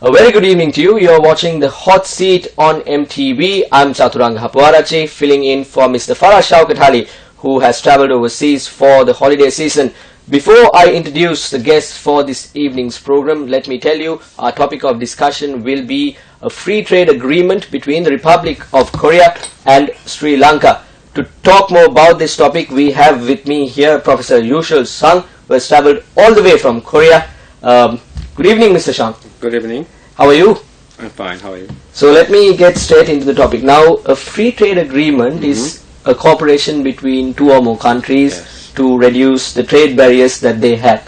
A very good evening to you. You're watching the Hot Seat on MTV. I'm Chaturanga Hapwarache, filling in for Mr. Farah Shaukat Ali, who has traveled overseas for the holiday season. Before I introduce the guests for this evening's program, let me tell you our topic of discussion will be a free trade agreement between the Republic of Korea and Sri Lanka. To talk more about this topic, we have with me here Professor Yushal Sang, who has traveled all the way from Korea. Good evening, Mr. Sang. Good evening. How are you? I'm fine. How are you? So let me get straight into the topic. Now, a free trade agreement is a cooperation between two or more countries to reduce the trade barriers that they have.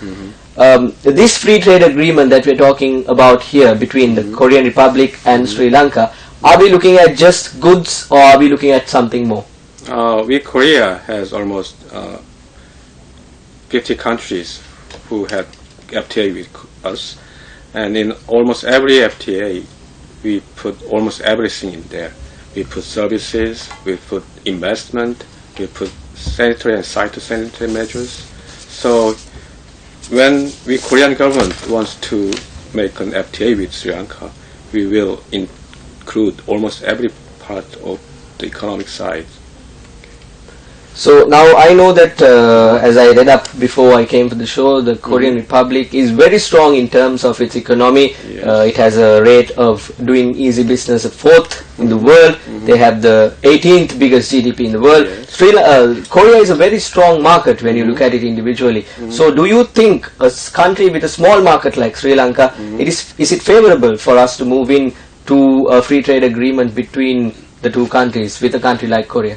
This free trade agreement that we're talking about here between the Korean Republic and Sri Lanka, are we looking at just goods or are we looking at something more? Korea has almost 50 countries who have FTA with us, and in almost every FTA we put almost everything in there. We put services, we put investment, we put sanitary and phytosanitary measures. So when the Korean government wants to make an FTA with Sri Lanka, we will include almost every part of the economic side. So now I know that as I read up before I came to the show, the Korean Republic is very strong in terms of its economy. It has a rate of doing easy business at 4th in the world. They have the 18th biggest GDP in the world. Korea is a very strong market when you look at it individually. So do you think a country with a small market like Sri Lanka, is it favorable for us to move in to a free trade agreement between the two countries with a country like Korea?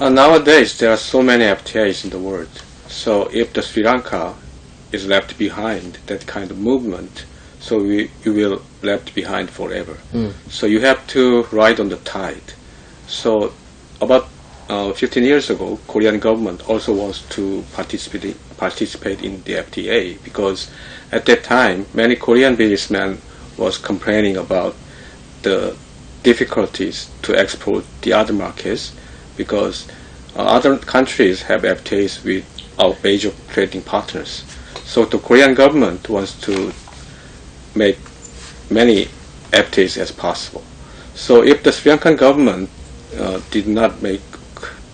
Nowadays, there are so many FTAs in the world. So if the Sri Lanka is left behind that kind of movement, so you will left behind forever. So you have to ride on the tide. So about 15 years ago, Korean government also wants to participate in the FTA, because at that time, many Korean businessmen was complaining about the difficulties to export the other markets, because other countries have FTAs with our major trading partners. So the Korean government wants to make many FTAs as possible. So if the Sri Lankan government did not make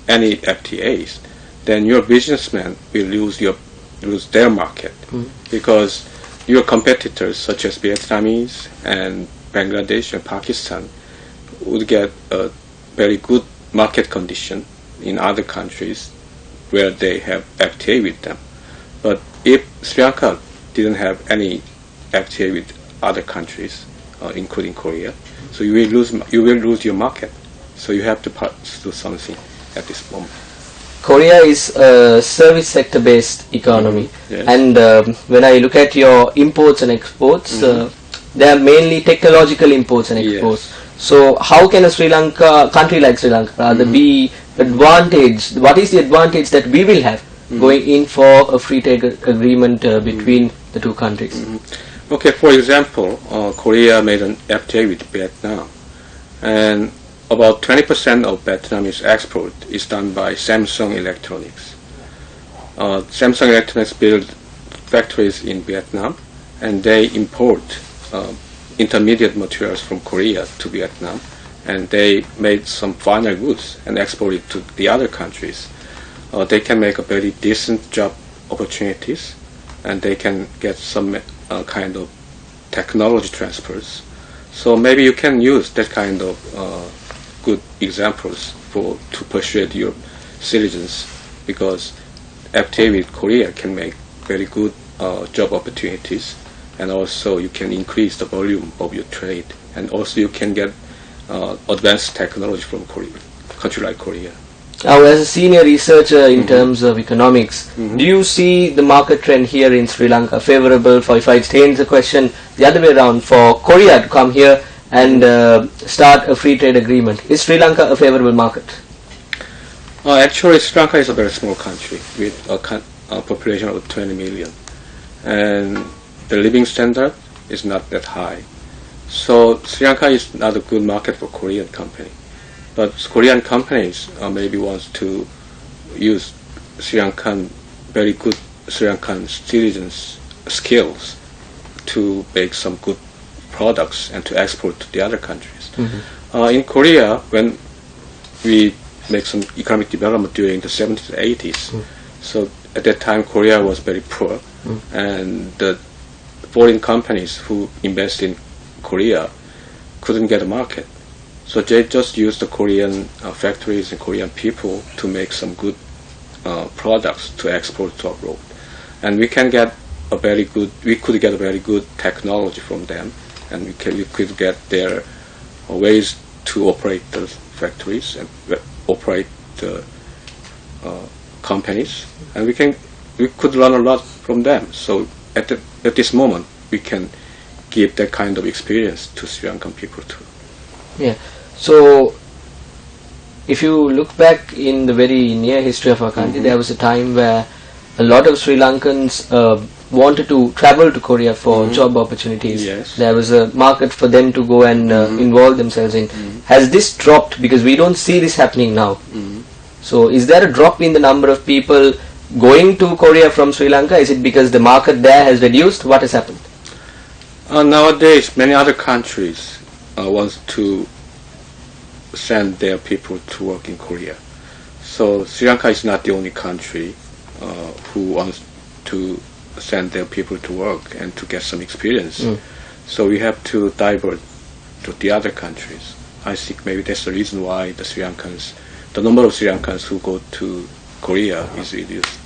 any FTAs, then your businessmen will lose their market, because your competitors such as Vietnamese and Bangladesh and Pakistan would get a very good market condition in other countries where they have FTA with them. But if Sri Lanka didn't have any FTA with other countries, including Korea, so you will lose your market. So you have to do something at this moment. Korea is a service sector based economy, and when I look at your imports and exports, they are mainly technological imports and exports. So how can a country like Sri Lanka rather be advantaged? What is the advantage that we will have going in for a free trade agreement between the two countries? Okay, for example, Korea made an FTA with Vietnam, and about 20% of Vietnamese export is done by Samsung Electronics. Samsung Electronics build factories in Vietnam, and they import intermediate materials from Korea to Vietnam, and they made some final goods and export it to the other countries. They can make a very decent job opportunities, and they can get some kind of technology transfers. So maybe you can use that kind of good examples to persuade your citizens, because FTA with Korea can make very good job opportunities, and also you can increase the volume of your trade, and also you can get advanced technology from Korea, country like Korea. Now, as a senior researcher in terms of economics, do you see the market trend here in Sri Lanka favorable for, if I change the question the other way around, for Korea to come here and start a free trade agreement? Is Sri Lanka a favorable market? Actually, Sri Lanka is a very small country with a population of 20 million, and the living standard is not that high. So Sri Lanka is not a good market for Korean company. But Korean companies maybe want to use very good Sri Lankan citizens' skills to make some good products and to export to the other countries. In Korea, when we make some economic development during the 70s and 80s, so at that time Korea was very poor, and the foreign companies who invest in Korea couldn't get a market. So they just used the Korean factories and Korean people to make some good products to export to abroad. And we could get a very good technology from them, and we could get their ways to operate the factories and operate the companies, and we could learn a lot from them. So at this moment, we can give that kind of experience to Sri Lankan people too. Yeah. So if you look back in the very near history of our country, there was a time where a lot of Sri Lankans wanted to travel to Korea for job opportunities. Yes. There was a market for them to go and involve themselves in. Has this dropped? Because we don't see this happening now. So is there a drop in the number of people going to Korea from Sri Lanka? Is it because the market there has reduced? What has happened? Nowadays, many other countries want to send their people to work in Korea. So Sri Lanka is not the only country who wants to send their people to work and to get some experience. So we have to divert to the other countries. I think maybe that's the reason why the number of Sri Lankans who go to Korea is reduced.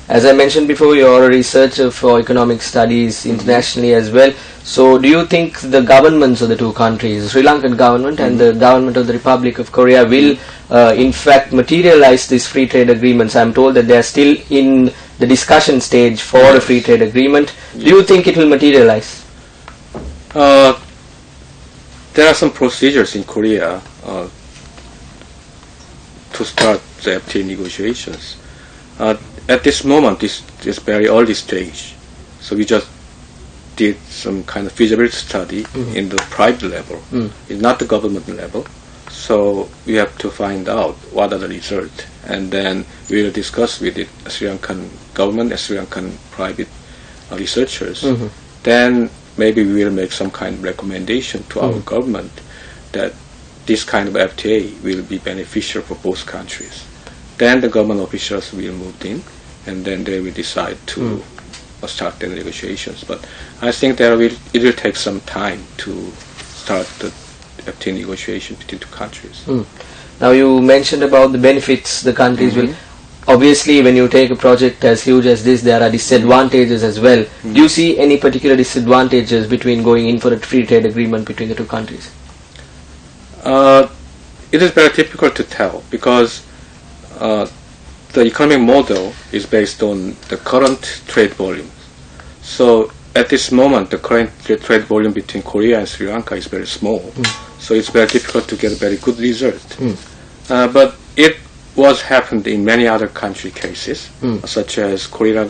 As I mentioned before, you're a researcher for economic studies internationally as well. So do you think the governments of the two countries, the Sri Lankan government and the government of the Republic of Korea, will in fact materialize these free trade agreements? I'm told that they are still in the discussion stage for a free trade agreement. Do you think it will materialize? There are some procedures in Korea to start the FTA negotiations. At this moment, this is very early stage, so we just did some kind of feasibility study in the private level. It's not the government level, so we have to find out what are the results, and then we will discuss with the Sri Lankan government and Sri Lankan private researchers. Then maybe we will make some kind of recommendation to our government that this kind of FTA will be beneficial for both countries. Then the government officials will move in, and then they will decide to start the negotiations. But I think it will take some time to start the FTA negotiation between two countries. Now you mentioned about the benefits the countries will. Obviously, when you take a project as huge as this, there are disadvantages as well. Do you see any particular disadvantages between going in for a free trade agreement between the two countries? It is very difficult to tell, because the economic model is based on the current trade volume. So at this moment, the current trade volume between Korea and Sri Lanka is very small. So it's very difficult to get a very good result. But it was happened in many other country cases, such as Korea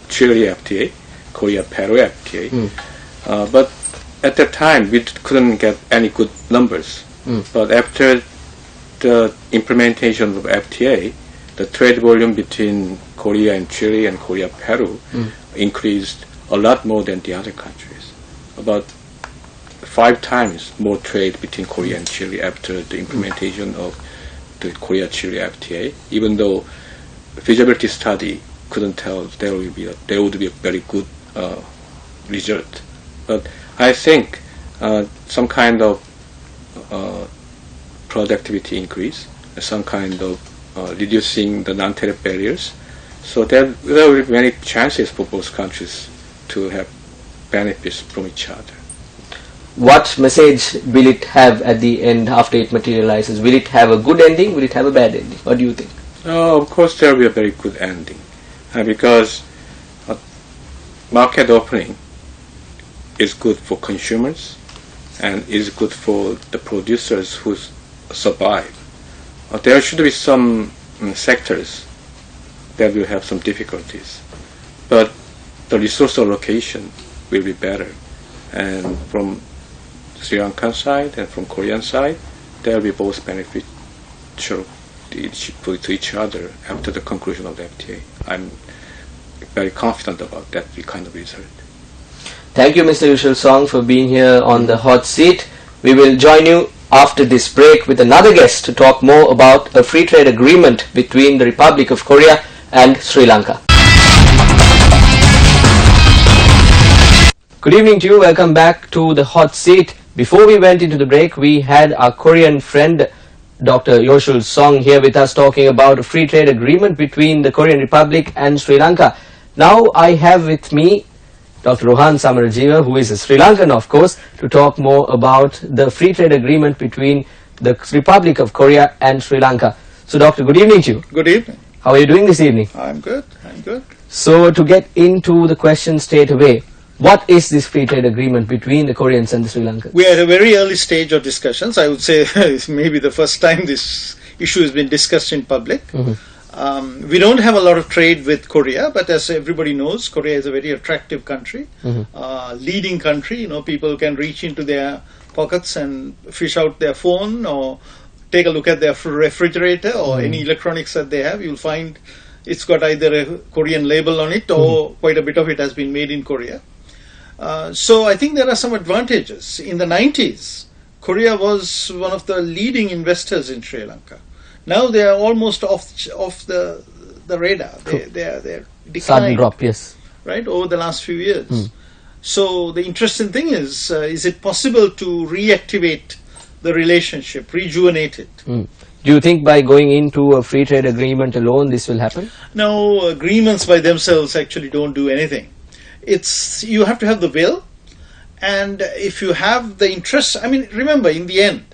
Chile FTA, Korea Peru FTA. But at that time, we couldn't get any good numbers. But after the implementation of FTA, the trade volume between Korea and Chile and Korea Peru increased a lot more than the other countries. About 5 times more trade between Korea and Chile after the implementation of the Korea-Chile FTA, even though feasibility study couldn't tell there would be a very good result. But I think some kind of productivity increase, some kind of reducing the non-tariff barriers, so there will be many chances for both countries to have benefits from each other. What message will it have at the end after it materializes? Will it have a good ending? Will it have a bad ending? What do you think? Of course, there will be a very good ending, because market opening is good for consumers and is good for the producers who survive. There should be some sectors that will have some difficulties, but the resource allocation will be better, and from Sri Lankan side and from Korean side, they will be both beneficial to each other after the conclusion of the FTA. I'm very confident about that kind of result. Thank you, Mr. Yushal Song, for being here on the hot seat. We will join you after this break with another guest to talk more about a free trade agreement between the Republic of Korea and Sri Lanka. Good evening to you. Welcome back to the hot seat. Before we went into the break, we had our Korean friend Dr. Yushal Song here with us talking about a free trade agreement between the Korean Republic and Sri Lanka. Now I have with me Dr. Rohan Samarajiva, who is a Sri Lankan, of course, to talk more about the free trade agreement between the Republic of Korea and Sri Lanka. So, Doctor, good evening to you. Good evening. How are you doing this evening? I'm good. So, to get into the question straight away, what is this free trade agreement between the Koreans and the Sri Lankans? We are at a very early stage of discussions. I would say it's maybe the first time this issue has been discussed in public. We don't have a lot of trade with Korea, but as everybody knows, Korea is a very attractive country, leading country. You know, people can reach into their pockets and fish out their phone or take a look at their refrigerator or any electronics that they have. You'll find it's got either a Korean label on it or quite a bit of it has been made in Korea. So I think there are some advantages. In the 90s, Korea was one of the leading investors in Sri Lanka. Now they are almost off the radar. They're declining. Sudden drop, yes. Right, over the last few years. So the interesting thing is it possible to reactivate the relationship, rejuvenate it? Do you think by going into a free trade agreement alone this will happen? No, agreements by themselves actually don't do anything. You have to have the will, and if you have the interest, I mean, remember, in the end,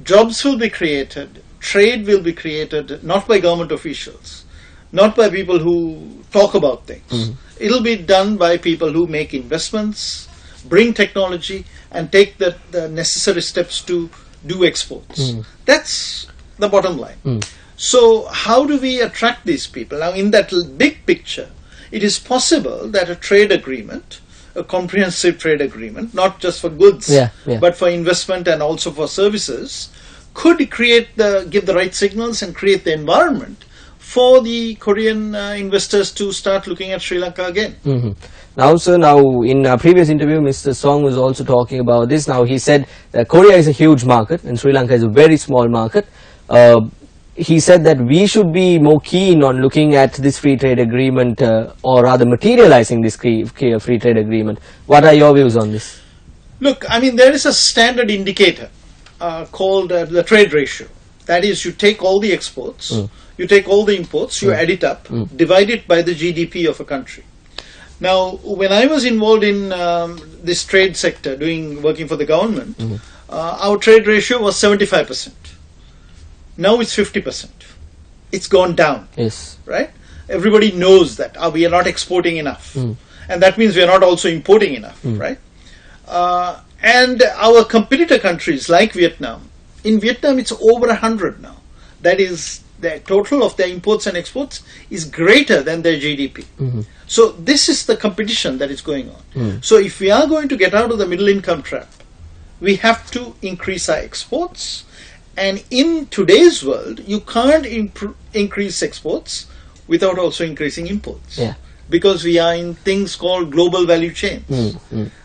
jobs will be created, trade will be created, not by government officials, not by people who talk about things. It'll be done by people who make investments, bring technology, and take the necessary steps to do exports. That's the bottom line. So how do we attract these people? Now, in that big picture, it is possible that a trade agreement, a comprehensive trade agreement, not just for goods, but for investment and also for services, could give the right signals and create the environment for the Korean investors to start looking at Sri Lanka again. Now, sir, in a previous interview, Mr. Song was also talking about this. Now, he said that Korea is a huge market and Sri Lanka is a very small market. He said that we should be more keen on looking at this free trade agreement or rather materializing this free trade agreement. What are your views on this? Look, I mean, there is a standard indicator called the trade ratio. That is, you take all the exports, you take all the imports, you add it up, divide it by the GDP of a country. Now, when I was involved in this trade sector, working for the government, our trade ratio was 75%. Now it's 50%. It's gone down. Yes. Right? Everybody knows that we are not exporting enough. And that means we are not also importing enough. Right? And our competitor countries like Vietnam, in Vietnam it's over 100 now. That is, the total of their imports and exports is greater than their GDP. So this is the competition that is going on. So if we are going to get out of the middle income trap, we have to increase our exports. And in today's world, you can't increase exports without also increasing imports. Because we are in things called global value chains.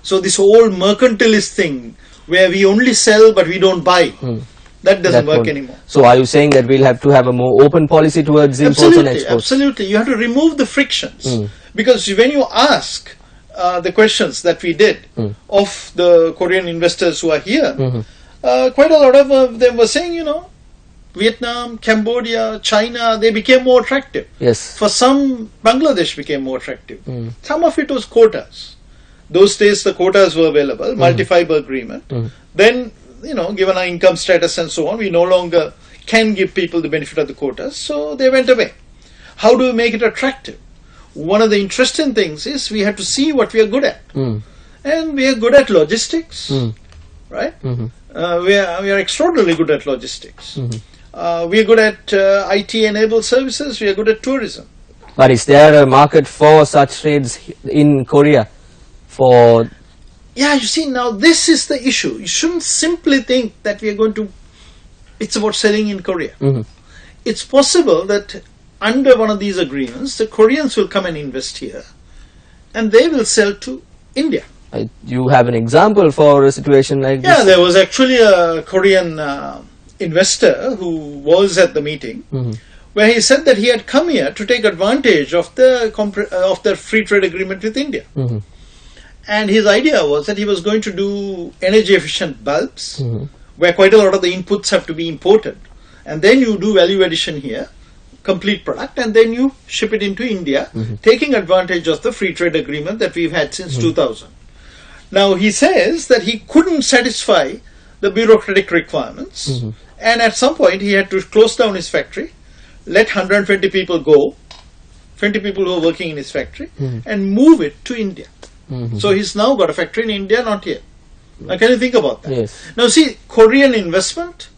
So this whole mercantilist thing, where we only sell but we don't buy, that doesn't work anymore. So are you saying that we'll have to have a more open policy towards imports and exports? Absolutely. You have to remove the frictions. Because when you ask the questions that we did of the Korean investors who are here, quite a lot of them were saying, Vietnam, Cambodia, China, they became more attractive. Yes. For some, Bangladesh became more attractive. Some of it was quotas. Those days the quotas were available, multi-fiber agreement. Then, given our income status and so on, we no longer can give people the benefit of the quotas, so they went away. How do we make it attractive? One of the interesting things is we have to see what we are good at. And we are good at logistics, right? We are extraordinarily good at logistics. We are good at IT-enabled services. We are good at tourism. But is there a market for such trades in Korea? Yeah, you see, now this is the issue. You shouldn't simply think that we are going to... It's about selling in Korea. It's possible that under one of these agreements, the Koreans will come and invest here, and they will sell to India. You have an example for a situation like this? Yeah, there was actually a Korean investor who was at the meeting, where he said that he had come here to take advantage of the free trade agreement with India. And his idea was that he was going to do energy efficient bulbs, where quite a lot of the inputs have to be imported. And then you do value addition here, complete product, and then you ship it into India, taking advantage of the free trade agreement that we've had since 2000. Now he says that he couldn't satisfy the bureaucratic requirements, and at some point he had to close down his factory, let 120 people go, 20 people who were working in his factory, and move it to India. So he's now got a factory in India, not here. Now can you think about that? Yes. Now see, Korean investment,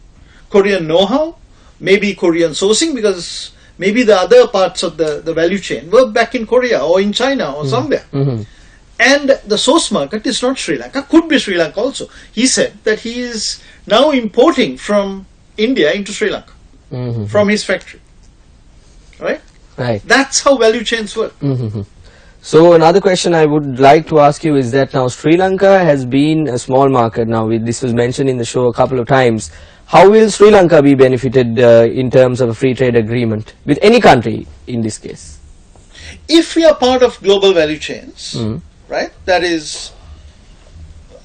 Korean know-how, maybe Korean sourcing, because maybe the other parts of the value chain were back in Korea or in China or somewhere. And the source market is not Sri Lanka, could be Sri Lanka also. He said that he is now importing from India into Sri Lanka, from his factory. Right? Right. That's how value chains work. So another question I would like to ask you is that now Sri Lanka has been a small market. Now this was mentioned in the show a couple of times. How will Sri Lanka be benefited in terms of a free trade agreement with any country in this case? If we are part of global value chains, right, that is,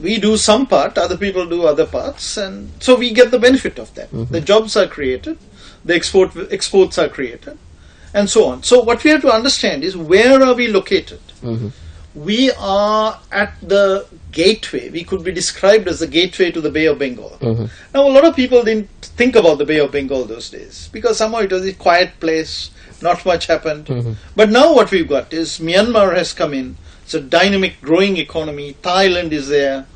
we do some part, other people do other parts, and so we get the benefit of that. The jobs are created, the exports are created, and so on. So what we have to understand is, where are we located? We are at the gateway. We could be described as the gateway to the Bay of Bengal. Now a lot of people didn't think about the Bay of Bengal those days, because somehow it was a quiet place, not much happened. But now what we've got is Myanmar has come in. It's a dynamic, growing economy. Thailand is there.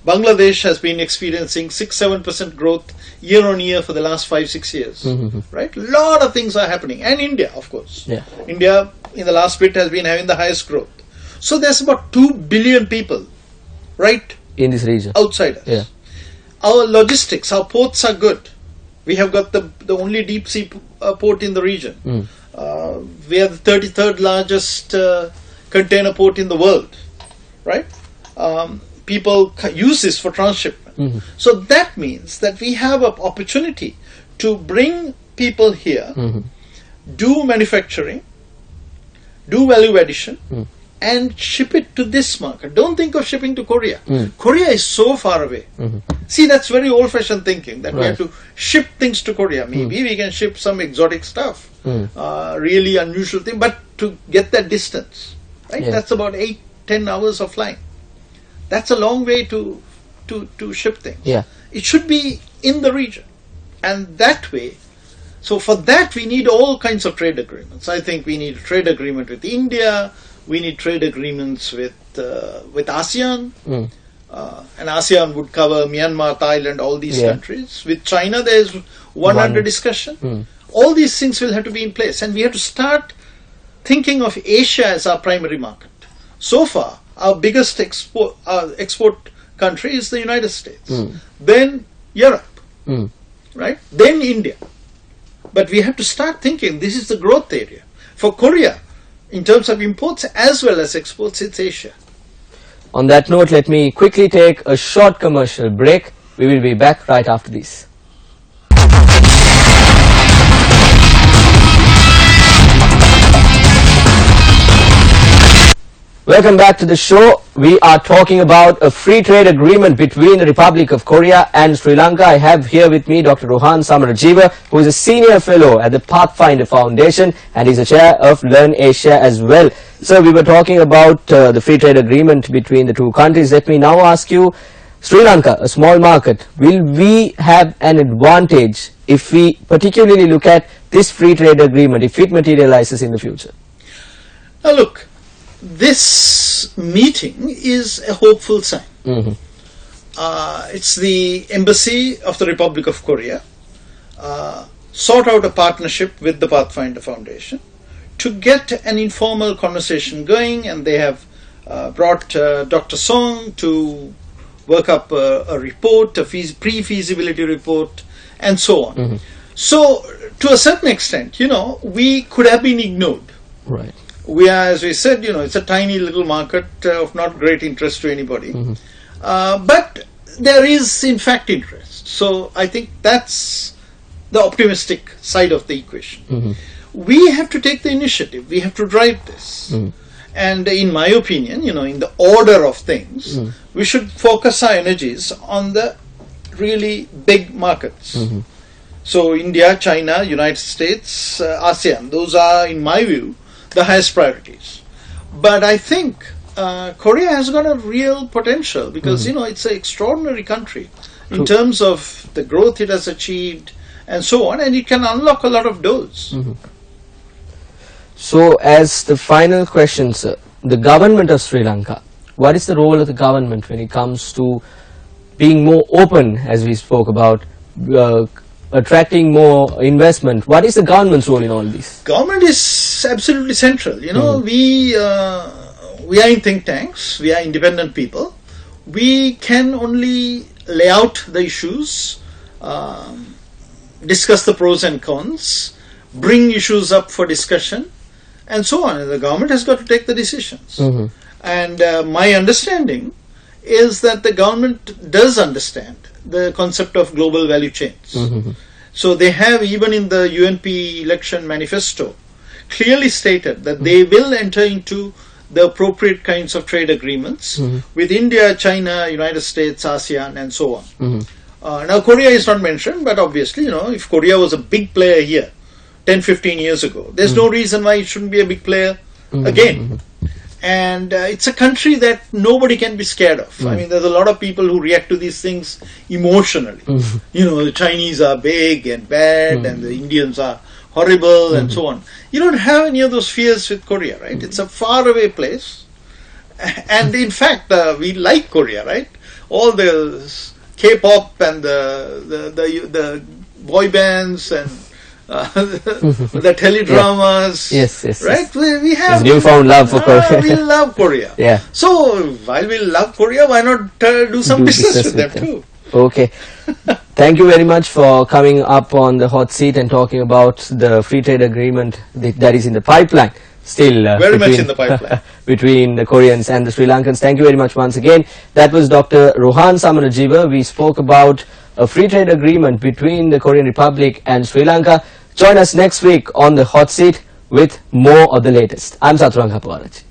Bangladesh has been experiencing 6-7% growth year on year for the last 5-6 years. Right? A lot of things are happening. And India, of course. Yeah. India, in the last bit, has been having the highest growth. So there's about 2 billion people, right, in this region, outside us. Yeah. Our logistics, our ports are good. We have got the only deep sea port in the region. We are the 33rd largest container port in the world, right? People use this for transshipment. So that means that we have an opportunity to bring people here, do manufacturing, do value addition, and ship it to this market. Don't think of shipping to Korea. Korea is so far away. See, that's very old-fashioned thinking, that we have to ship things to Korea. Maybe we can ship some exotic stuff, really unusual thing, but to get that distance, right? That's about 8-10 hours of flying. That's a long way to ship things. It should be in the region, and that way. So for that we need all kinds of trade agreements. I think we need a trade agreement with India. We need trade agreements with ASEAN, and ASEAN would cover Myanmar, Thailand, all these countries. With China, there is one under discussion. All these things will have to be in place, and we have to start thinking of Asia as our primary market. So far, our biggest export country is the United States, then Europe, right? Then India. But we have to start thinking this is the growth area. For Korea, in terms of imports as well as exports, it's Asia. On that note, let me quickly take a short commercial break. We will be back right after this. Welcome back to the show. We are talking about a free trade agreement between the Republic of Korea and Sri Lanka. I have here with me Dr. Rohan Samarajiva, who is a senior fellow at the Pathfinder Foundation, and he's a chair of Learn Asia as well. So we were talking about the free trade agreement between the two countries. Let me now ask you, Sri Lanka, a small market, will we have an advantage if we particularly look at this free trade agreement, if it materializes in the future? Now look, this meeting is a hopeful sign. It's the embassy of the Republic of Korea sought out a partnership with the Pathfinder Foundation to get an informal conversation going, and they have brought Dr. Song to work up a report, a pre-feasibility report, and so on. So to a certain extent, we could have been ignored. Right. We are, as we said, it's a tiny little market of not great interest to anybody. But there is, in fact, interest. So I think that's the optimistic side of the equation. We have to take the initiative. We have to drive this. And in my opinion, in the order of things, we should focus our energies on the really big markets. So India, China, United States, ASEAN, those are, in my view, the highest priorities. But I think Korea has got a real potential because, it's an extraordinary country in terms of the growth it has achieved and so on, and it can unlock a lot of doors. So, as the final question, sir, the government of Sri Lanka, what is the role of the government when it comes to being more open, as we spoke about, attracting more investment? What is the government's role in all this? Government is absolutely central. We are in think tanks, we are independent people. We can only lay out the issues, discuss the pros and cons, bring issues up for discussion, and so on. The government has got to take the decisions. And my understanding is that the government does understand the concept of global value chains. So they have, even in the UNP election manifesto, clearly stated that they will enter into the appropriate kinds of trade agreements with India, China, United States, ASEAN, and so on. Now Korea is not mentioned, but obviously, if Korea was a big player here 10-15 years ago, there's no reason why it shouldn't be a big player again. And it's a country that nobody can be scared of. I mean, there's a lot of people who react to these things emotionally. The Chinese are big and bad, and the Indians are horrible, and so on. You don't have any of those fears with Korea, right? It's a faraway place. And in fact, we like Korea, right? All the K-pop and the boy bands and the teledramas, right? We have newfound love for Korea. We love Korea. Yeah. So while we love Korea, why not do some business with them too? Okay. Thank you very much for coming up on the hot seat and talking about the free trade agreement that is in the pipeline. Still very much in the pipeline between the Koreans and the Sri Lankans. Thank you very much once again. That was Dr. Rohan Samarajiva. We spoke about a free trade agreement between the Korean Republic and Sri Lanka. Join us next week on the hot seat with more of the latest. I'm Saturanga Pawarachi.